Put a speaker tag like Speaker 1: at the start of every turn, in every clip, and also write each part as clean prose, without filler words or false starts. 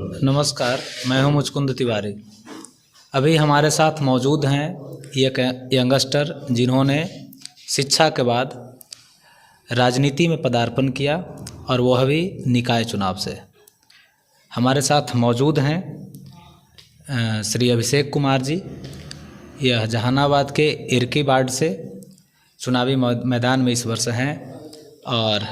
Speaker 1: नमस्कार, मैं हूं मुचकुंद तिवारी। अभी हमारे साथ मौजूद हैं एक यंगस्टर जिन्होंने शिक्षा के बाद राजनीति में पदार्पण किया और वह भी निकाय चुनाव से। हमारे साथ मौजूद हैं श्री अभिषेक कुमार जी। यह जहानाबाद के इरकी वार्ड से चुनावी मैदान में इस वर्ष हैं और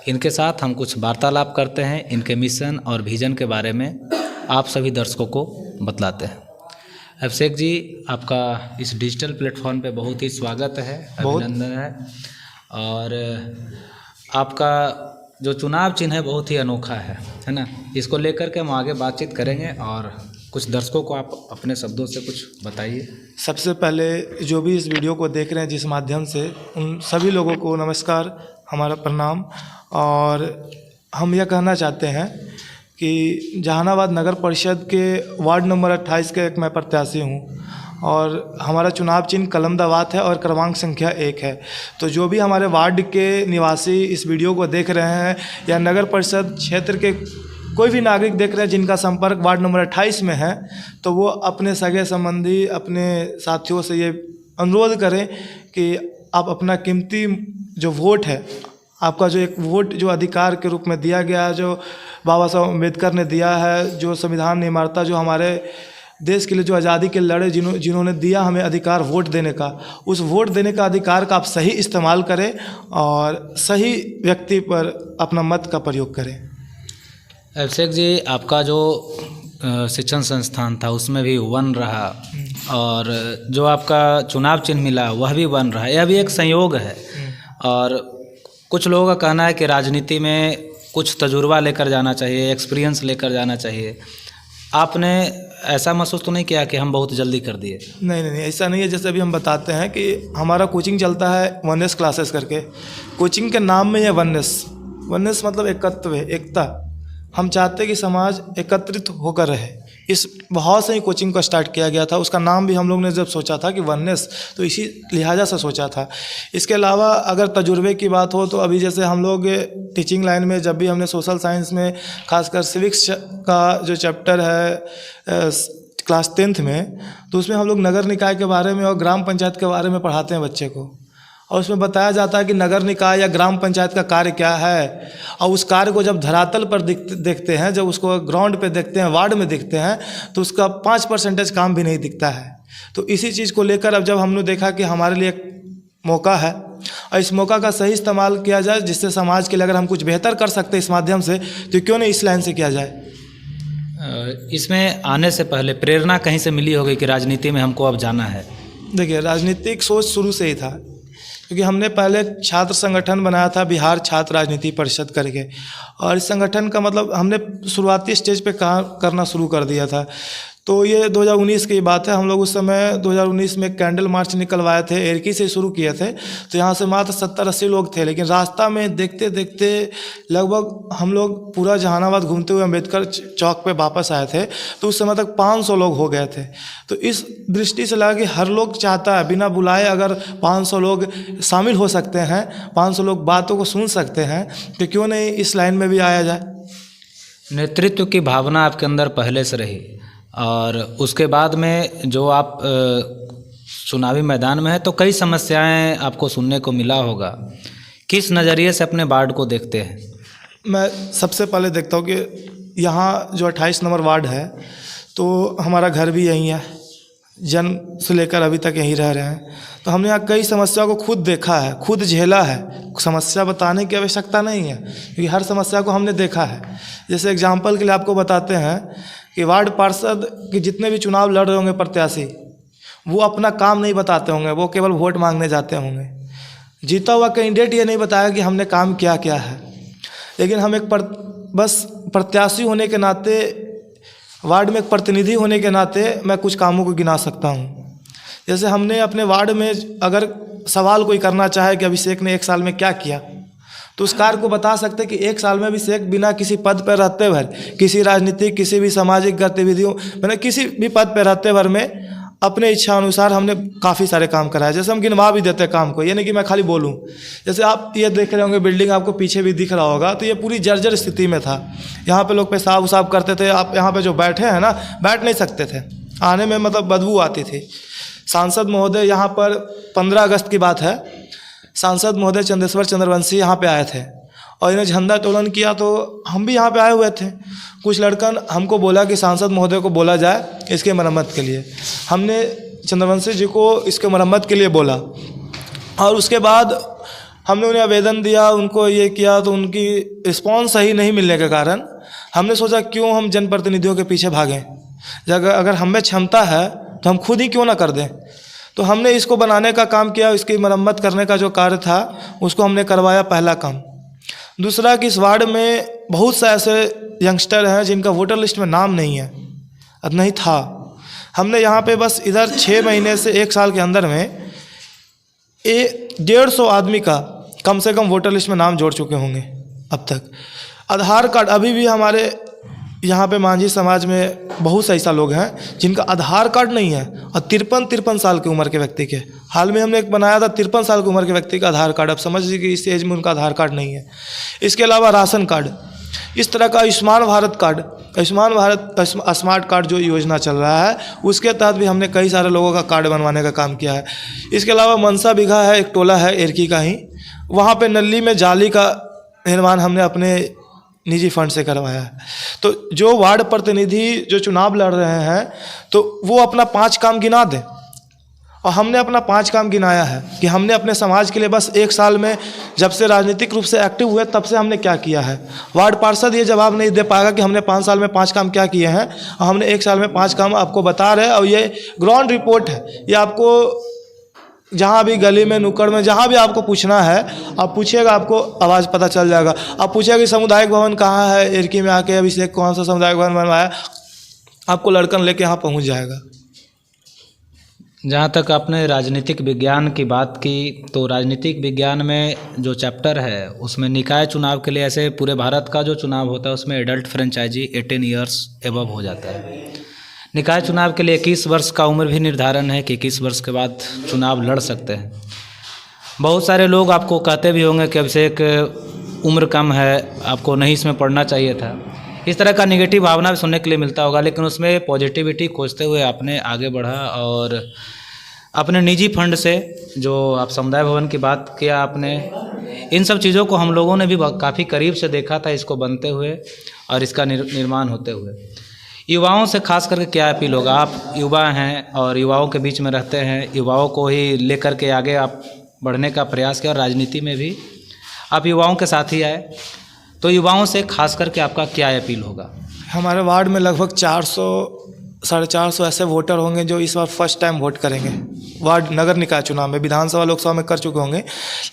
Speaker 1: इनके साथ हम कुछ वार्तालाप करते हैं, इनके मिशन और विजन के बारे में आप सभी दर्शकों को बतलाते हैं। अभिषेक जी, आपका इस डिजिटल प्लेटफॉर्म पे बहुत ही स्वागत है, अभिनंदन है। और आपका जो चुनाव चिन्ह है बहुत ही अनोखा है ना। इसको लेकर के हम आगे बातचीत करेंगे और कुछ दर्शकों को आप अपने शब्दों से कुछ बताइए।
Speaker 2: सबसे पहले जो भी इस वीडियो को देख रहे हैं जिस माध्यम से, उन सभी लोगों को नमस्कार, हमारा प्रणाम। और हम यह कहना चाहते हैं कि जहानाबाद नगर परिषद के वार्ड नंबर 28 के एक मैं प्रत्याशी हूं और हमारा चुनाव चिन्ह कलमदावात है और क्रमांक संख्या 1 है। तो जो भी हमारे वार्ड के निवासी इस वीडियो को देख रहे हैं या नगर परिषद क्षेत्र के कोई भी नागरिक देख रहे हैं जिनका संपर्क वार्ड नंबर 28 में है, तो वो अपने सगे संबंधी, अपने साथियों से ये अनुरोध करें कि आप अपना कीमती जो वोट है, आपका जो एक वोट जो अधिकार के रूप में दिया गया है, जो बाबा साहब अम्बेडकर ने दिया है, जो संविधान निर्माता जो हमारे देश के लिए जो आज़ादी के लड़े, जिन्होंने दिया हमें अधिकार वोट देने का, उस वोट देने का अधिकार का आप सही इस्तेमाल करें और सही व्यक्ति पर अपना मत का प्रयोग करें।
Speaker 1: अभिषेक जी, आपका जो शिक्षण संस्थान था उसमें भी 1 रहा और जो आपका चुनाव चिन्ह मिला वह भी 1 रहा। यह भी एक संयोग है। और कुछ लोगों का कहना है कि राजनीति में कुछ तजुर्बा लेकर जाना चाहिए, एक्सपीरियंस लेकर जाना चाहिए। आपने ऐसा महसूस तो नहीं किया कि हम बहुत जल्दी कर दिए?
Speaker 2: नहीं, ऐसा नहीं है। जैसे अभी हम बताते हैं कि हमारा कोचिंग चलता है वननेस क्लासेस करके। कोचिंग के नाम में है वननेस मतलब एकत्व है, एकता। हम चाहते हैं कि समाज एकत्रित होकर रहे। इस भाव से ही कोचिंग को स्टार्ट किया गया था। उसका नाम भी हम लोग ने जब सोचा था कि वननेस, तो इसी लिहाजा से सोचा था। इसके अलावा अगर तजुर्बे की बात हो तो अभी जैसे हम लोग टीचिंग लाइन में जब भी हमने सोशल साइंस में खासकर सिविक्स का जो चैप्टर है क्लास 10th में, तो उसमें हम लोग नगर निकाय के बारे में और ग्राम पंचायत के बारे में पढ़ाते हैं बच्चे को। और उसमें बताया जाता है कि नगर निकाय या ग्राम पंचायत का कार्य क्या है, और उस कार्य को जब धरातल पर देखते हैं, जब उसको ग्राउंड पे देखते हैं, वार्ड में देखते हैं, तो उसका 5% काम भी नहीं दिखता है। तो इसी चीज़ को लेकर अब जब हमने देखा कि हमारे लिए एक मौका है और इस मौका का सही इस्तेमाल किया जाए, जिससे समाज के लिए अगर हम कुछ बेहतर कर सकते हैं इस माध्यम से, तो क्यों नहीं इस लाइन से किया जाए।
Speaker 1: इसमें आने से पहले प्रेरणा कहीं से मिली होगी कि राजनीति में हमको अब जाना है?
Speaker 2: देखिए, राजनीतिक सोच शुरू से ही था, क्योंकि हमने पहले छात्र संगठन बनाया था बिहार छात्र राजनीति परिषद करके, और इस संगठन का मतलब हमने शुरुआती स्टेज पे काम करना शुरू कर दिया था। तो ये 2019 की बात है। हम लोग उस समय 2019 में कैंडल मार्च निकलवाए थे, एरकी से शुरू किए थे। तो यहाँ से मात्र 70-80 लोग थे, लेकिन रास्ता में देखते देखते लगभग हम लोग पूरा जहानाबाद घूमते हुए अम्बेडकर चौक पे वापस आए थे, तो उस समय तक 500 लोग हो गए थे। तो इस दृष्टि से लगा कि हर लोग चाहता है, बिना बुलाए अगर 500 लोग शामिल हो सकते हैं, 500 लोग बातों को सुन सकते हैं, तो क्यों नहीं इस लाइन में भी आया जाए।
Speaker 1: नेतृत्व की भावना आपके अंदर पहले से रही और उसके बाद में जो आप चुनावी मैदान में हैं, तो कई समस्याएं आपको सुनने को मिला होगा। किस नज़रिए से अपने वार्ड को देखते हैं?
Speaker 2: मैं सबसे पहले देखता हूँ कि यहाँ जो 28 नंबर वार्ड है, तो हमारा घर भी यहीं है, जन्म से लेकर अभी तक यहीं रह रहे हैं। तो हमने यहाँ कई समस्या को खुद देखा है, खुद झेला है। समस्या बताने की आवश्यकता नहीं है, क्योंकि हर समस्या को हमने देखा है। जैसे एग्जाम्पल के लिए आपको बताते हैं कि वार्ड पार्षद के जितने भी चुनाव लड़ रहे होंगे प्रत्याशी, वो अपना काम नहीं बताते होंगे, वो केवल वोट मांगने जाते होंगे। जीता हुआ कैंडिडेट ये नहीं बताया कि हमने काम क्या क्या है। लेकिन हम एक बस प्रत्याशी होने के नाते, वार्ड में एक प्रतिनिधि होने के नाते मैं कुछ कामों को गिना सकता हूँ। जैसे हमने अपने वार्ड में अगर सवाल कोई करना चाहे कि अभिषेक ने 1 साल में क्या किया, तो उस कार्य को बता सकते कि 1 साल में अभिषेक बिना किसी पद पर रहते भर, किसी राजनीतिक, किसी भी सामाजिक गतिविधियों, मैंने किसी भी पद पर रहते भर में अपने इच्छा अनुसार हमने काफ़ी सारे काम कराए। जैसे हम गिनवा भी देते हैं काम को, ये नहीं कि मैं खाली बोलूँ। जैसे आप ये देख रहे होंगे बिल्डिंग आपको पीछे भी दिख रहा होगा, तो ये पूरी जर्जर स्थिति में था। यहाँ पे लोग पेशाब उसाब करते थे। आप यहाँ पे जो बैठे हैं ना, बैठ नहीं सकते थे, आने में मतलब बदबू आती थी। सांसद महोदय यहाँ पर 15 अगस्त की बात है, सांसद महोदय चंदेश्वर चंद्रवंशी यहाँ पे आए थे और इन्हें झंडा तोलन किया, तो हम भी यहाँ पे आए हुए थे। कुछ लड़कन हमको बोला कि सांसद महोदय को बोला जाए इसके मरम्मत के लिए। हमने चंद्रवंशी जी को इसके मरम्मत के लिए बोला और उसके बाद हमने उन्हें आवेदन दिया, उनको ये किया, तो उनकी रिस्पॉन्स सही नहीं मिलने के कारण हमने सोचा क्यों हम जनप्रतिनिधियों के पीछे भागें। अगर हमें क्षमता है तो हम खुद ही क्यों ना कर दें। तो हमने इसको बनाने का काम किया, इसकी मरम्मत करने का जो कार्य था उसको हमने करवाया, पहला काम। दूसरा कि इस वार्ड में बहुत से ऐसे यंगस्टर हैं जिनका वोटर लिस्ट में नाम नहीं है, नहीं था। हमने यहाँ पे बस इधर 6 महीने से 1 साल के अंदर में 150 आदमी का कम से कम वोटर लिस्ट में नाम जोड़ चुके होंगे अब तक। आधार कार्ड अभी भी हमारे यहाँ पे मांझी समाज में बहुत से ऐसा लोग हैं जिनका आधार कार्ड नहीं है, और 53 साल की उम्र के व्यक्ति के। हाल में हमने एक बनाया था 53 साल की उम्र के व्यक्ति का आधार कार्ड। अब समझ लीजिए कि इस एज में उनका आधार कार्ड नहीं है। इसके अलावा राशन कार्ड, इस तरह का Ayushman Bharat card, Ayushman Bharat smart card जो योजना चल रहा है, उसके तहत भी हमने कई सारे लोगों का कार्ड बनवाने का काम किया है। इसके अलावा मनसा बिघा है, एक टोला है एरकी का ही, वहाँ पे नली में जाली का निर्माण हमने अपने निजी फंड से करवाया है। तो जो वार्ड प्रतिनिधि जो चुनाव लड़ रहे हैं, तो वो अपना 5 काम गिना दें, और हमने अपना 5 काम गिनाया है कि हमने अपने समाज के लिए बस 1 साल में, जब से राजनीतिक रूप से एक्टिव हुए तब से हमने क्या किया है। वार्ड पार्षद ये जवाब नहीं दे पाएगा कि हमने 5 साल में 5 काम क्या किए हैं, और हमने 1 साल में 5 काम आपको बता रहे हैं। और ये ग्राउंड रिपोर्ट है, ये आपको जहाँ भी गली में नुक्कड़ में जहाँ भी आपको पूछना है आप पूछिएगा, आपको आवाज़ पता चल जाएगा। आप पूछिएगा कि सामुदायिक भवन कहाँ है एरकी में, आके अभिषेक कौन सा सामुदायिक भवन बनवाया, आपको लड़कन लेके यहाँ पहुँच जाएगा।
Speaker 1: जहाँ तक आपने राजनीतिक विज्ञान की बात की, तो राजनीतिक विज्ञान में जो चैप्टर है उसमें निकाय चुनाव के लिए, ऐसे पूरे भारत का जो चुनाव होता है उसमें एडल्ट फ्रेंचाइजी 18 ईयर्स एबव हो जाता है। निकाय चुनाव के लिए 21 वर्ष का उम्र भी निर्धारण है कि 21 वर्ष के बाद चुनाव लड़ सकते हैं। बहुत सारे लोग आपको कहते भी होंगे कि अभिषेक उम्र कम है, आपको नहीं इसमें पढ़ना चाहिए था। इस तरह का नेगेटिव भावना भी सुनने के लिए मिलता होगा, लेकिन उसमें पॉजिटिविटी खोजते हुए आपने आगे बढ़ा और अपने निजी फंड से, जो आप समुदाय भवन की बात किया आपने, इन सब चीज़ों को हम लोगों ने भी काफ़ी करीब से देखा था, इसको बनते हुए और इसका निर्माण होते हुए। युवाओं से खास करके क्या अपील होगा? आप युवा हैं और युवाओं के बीच में रहते हैं, युवाओं को ही लेकर के आगे आप बढ़ने का प्रयास किया और राजनीति में भी आप युवाओं के साथ ही आए, तो युवाओं से खास करके आपका क्या अपील होगा?
Speaker 2: हमारे वार्ड में लगभग 400 साढ़े 400 ऐसे वोटर होंगे जो इस बार फर्स्ट टाइम वोट करेंगे। वार्ड नगर निकाय चुनाव में, विधानसभा लोकसभा में कर चुके होंगे,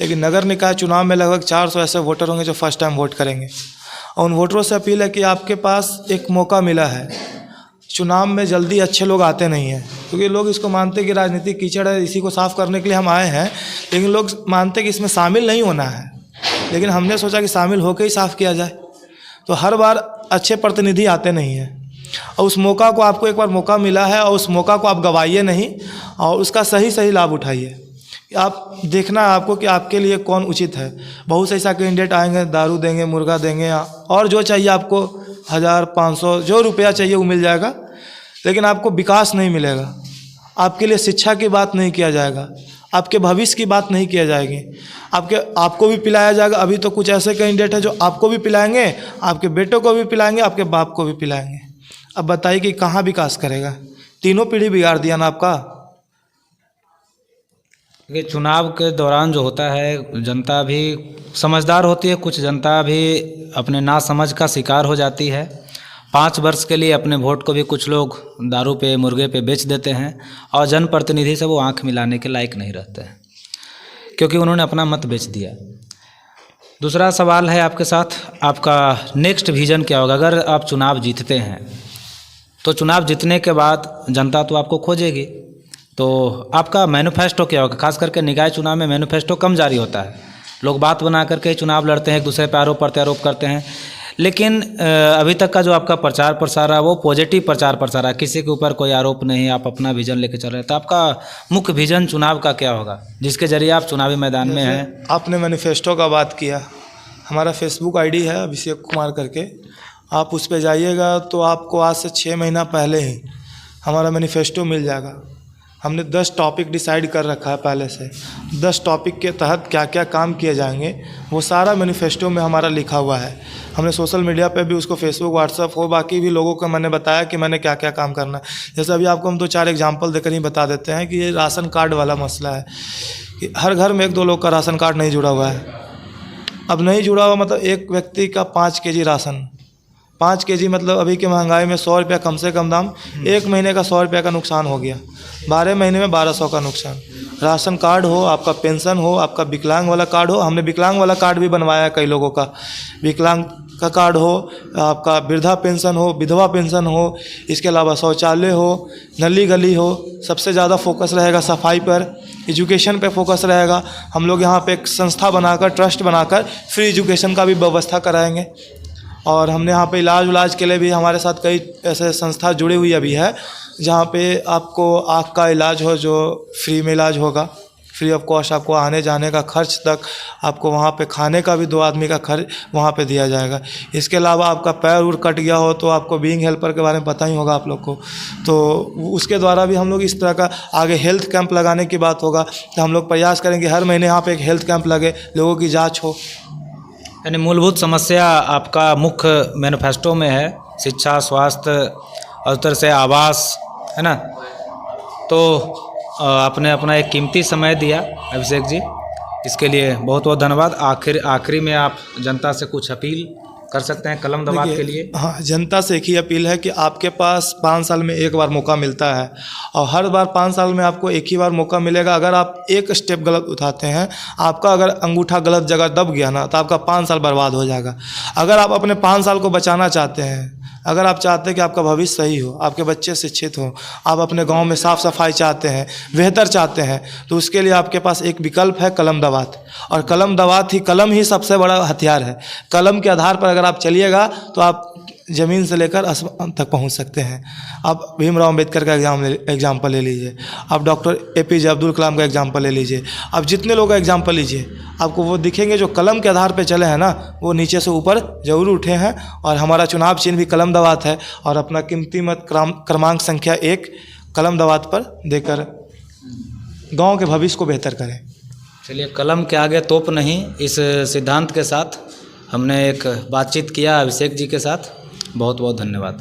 Speaker 2: लेकिन नगर निकाय चुनाव में लगभग 400 ऐसे वोटर होंगे जो फर्स्ट टाइम वोट करेंगे। और उन वोटरों से अपील है कि आपके पास एक मौका मिला है। चुनाव में जल्दी अच्छे लोग आते नहीं हैं, क्योंकि लोग इसको मानते हैं कि राजनीतिक कीचड़ है, इसी को साफ़ करने के लिए हम आए हैं, लेकिन लोग मानते हैं कि इसमें शामिल नहीं होना है। लेकिन हमने सोचा कि शामिल होकर ही साफ़ किया जाए। तो हर बार अच्छे प्रतिनिधि आते नहीं हैं, और उस मौका को आपको एक बार मौका मिला है, और उस मौका को आप गवाइए नहीं, और उसका सही लाभ उठाइए। आप देखना है आपको कि आपके लिए कौन उचित है। बहुत से ऐसा कैंडिडेट आएंगे, दारू देंगे, मुर्गा देंगे, और जो चाहिए आपको 1000 500 जो रुपया चाहिए वो मिल जाएगा, लेकिन आपको विकास नहीं मिलेगा। आपके लिए शिक्षा की बात नहीं किया जाएगा, आपके भविष्य की बात नहीं किया जाएगी। आपको भी पिलाया जाएगा। अभी तो कुछ ऐसे कैंडिडेट हैं जो आपको भी पिलाएंगे, आपके बेटों को भी पिलाएंगे, आपके बाप को भी पिलाएंगे। अब बताइए कि कहाँ विकास करेगा? तीनों पीढ़ी बिगाड़ दिया ना आपका।
Speaker 1: ये चुनाव के दौरान जो होता है, जनता भी समझदार होती है, कुछ जनता भी अपने नासमझ का शिकार हो जाती है। 5 वर्ष के लिए अपने वोट को भी कुछ लोग दारू पे, मुर्गे पे बेच देते हैं, और जनप्रतिनिधि से वो आंख मिलाने के लायक नहीं रहते हैं, क्योंकि उन्होंने अपना मत बेच दिया। दूसरा सवाल है आपके साथ, आपका नेक्स्ट विज़न क्या होगा? अगर आप चुनाव जीतते हैं तो चुनाव जीतने के बाद जनता तो आपको खोजेगी, तो आपका मैनिफेस्टो क्या होगा? खास करके निकाय चुनाव में मैनिफेस्टो कम जारी होता है, लोग बात बना करके चुनाव लड़ते हैं, एक दूसरे पर आरोप प्रत्यारोप करते हैं, लेकिन अभी तक का जो आपका प्रचार प्रसार है वो पॉजिटिव प्रचार प्रसार है, किसी के ऊपर कोई आरोप नहीं, आप अपना विजन लेके चल रहे हैं। तो आपका मुख्य विजन चुनाव का क्या होगा जिसके जरिए आप चुनावी मैदान में हैं?
Speaker 2: आपने मैनिफेस्टो का बात किया, हमारा फेसबुक आईडी है अभिषेक कुमार करके, आप उस पर जाइएगा तो आपको आज से 6 महीना पहले ही हमारा मैनिफेस्टो मिल जाएगा। हमने 10 टॉपिक डिसाइड कर रखा है पहले से, 10 टॉपिक के तहत क्या क्या काम किए जाएंगे वो सारा मैनिफेस्टो में हमारा लिखा हुआ है। हमने सोशल मीडिया पे भी उसको, फेसबुक, व्हाट्सअप हो, बाकी भी लोगों को मैंने बताया कि मैंने क्या क्या काम करना है। जैसे अभी आपको हम 2-4 एग्जांपल देकर ही बता देते हैं कि ये राशन कार्ड वाला मसला है कि हर घर में 1-2 लोग का राशन कार्ड नहीं जुड़ा हुआ है। अब नहीं जुड़ा हुआ मतलब एक व्यक्ति का 5 केजी राशन, 5 केजी मतलब अभी की महंगाई में 100 रुपया कम से कम दाम, 1 महीने का 100 रुपया का नुकसान हो गया, 12 महीने में 1200 का नुकसान। राशन कार्ड हो, आपका पेंशन हो, आपका विकलांग वाला कार्ड हो, हमने विकलांग वाला कार्ड भी बनवाया है कई लोगों का, विकलांग का कार्ड हो, आपका वृद्धा पेंशन हो, विधवा पेंशन हो, इसके अलावा शौचालय हो, नली गली हो। सबसे ज़्यादा फोकस रहेगा सफाई पर, एजुकेशन पे फोकस रहेगा। हम लोग यहाँ पे एक संस्था बनाकर, ट्रस्ट बनाकर फ्री एजुकेशन का भी व्यवस्था कराएंगे। और हमने यहाँ पे इलाज के लिए भी हमारे साथ कई ऐसे संस्था जुड़ी हुई अभी है जहाँ पे आपको आँख का इलाज हो जो फ्री में इलाज होगा, फ्री ऑफ कॉस्ट। आपको आने जाने का खर्च तक, आपको वहाँ पे खाने का भी 2 आदमी का खर्च वहाँ पे दिया जाएगा। इसके अलावा आपका पैर उर कट गया हो तो आपको बीइंग हेल्पर के बारे में पता ही होगा आप लोग को, तो उसके द्वारा भी हम लोग इस तरह का आगे हेल्थ कैंप लगाने की बात होगा। तो हम लोग प्रयास करेंगे हर महीने यहाँ पर एक हेल्थ कैंप लगे, लोगों की जाँच हो।
Speaker 1: यानी मूलभूत समस्या आपका मुख्य मैनिफेस्टो में है, शिक्षा, स्वास्थ्य और तरह से आवास, है ना। तो आपने अपना एक कीमती समय दिया अभिषेक जी, इसके लिए बहुत बहुत धन्यवाद। आखिरी में आप जनता से कुछ अपील कर सकते हैं कलम दवात के लिए?
Speaker 2: हाँ, जनता से एक ही अपील है कि आपके पास 5 साल में एक बार मौका मिलता है और हर बार 5 साल में आपको एक ही बार मौका मिलेगा। अगर आप एक स्टेप गलत उठाते हैं, आपका अगर अंगूठा गलत जगह दब गया ना, तो आपका 5 साल बर्बाद हो जाएगा। अगर आप अपने 5 साल को बचाना चाहते हैं, अगर आप चाहते हैं कि आपका भविष्य सही हो, आपके बच्चे शिक्षित हों, आप अपने गांव में साफ़ सफाई चाहते हैं, बेहतर चाहते हैं, तो उसके लिए आपके पास एक विकल्प है, कलम दवात। और कलम ही सबसे बड़ा हथियार है। कलम के आधार पर अगर आप चलिएगा तो आप ज़मीन से लेकर आसमान तक पहुंच सकते हैं। आप भीमराव अम्बेडकर का एग्जाम्पल ले लीजिए, आप डॉक्टर APJ अब्दुल कलाम का एग्जाम्पल ले लीजिए, आप जितने लोगों का एग्जाम्पल लीजिए, आपको वो दिखेंगे जो कलम के आधार पे चले हैं ना, वो नीचे से ऊपर जरूर उठे हैं। और हमारा चुनाव चिन्ह भी कलम दवात है। और अपना कीमती मत क्रमांक संख्या 1 कलम दवात पर देकर गाँव के भविष्य को बेहतर करें।
Speaker 1: चलिए, कलम के आगे तोप नहीं, इस सिद्धांत के साथ हमने एक बातचीत किया अभिषेक जी के साथ। बहुत बहुत धन्यवाद।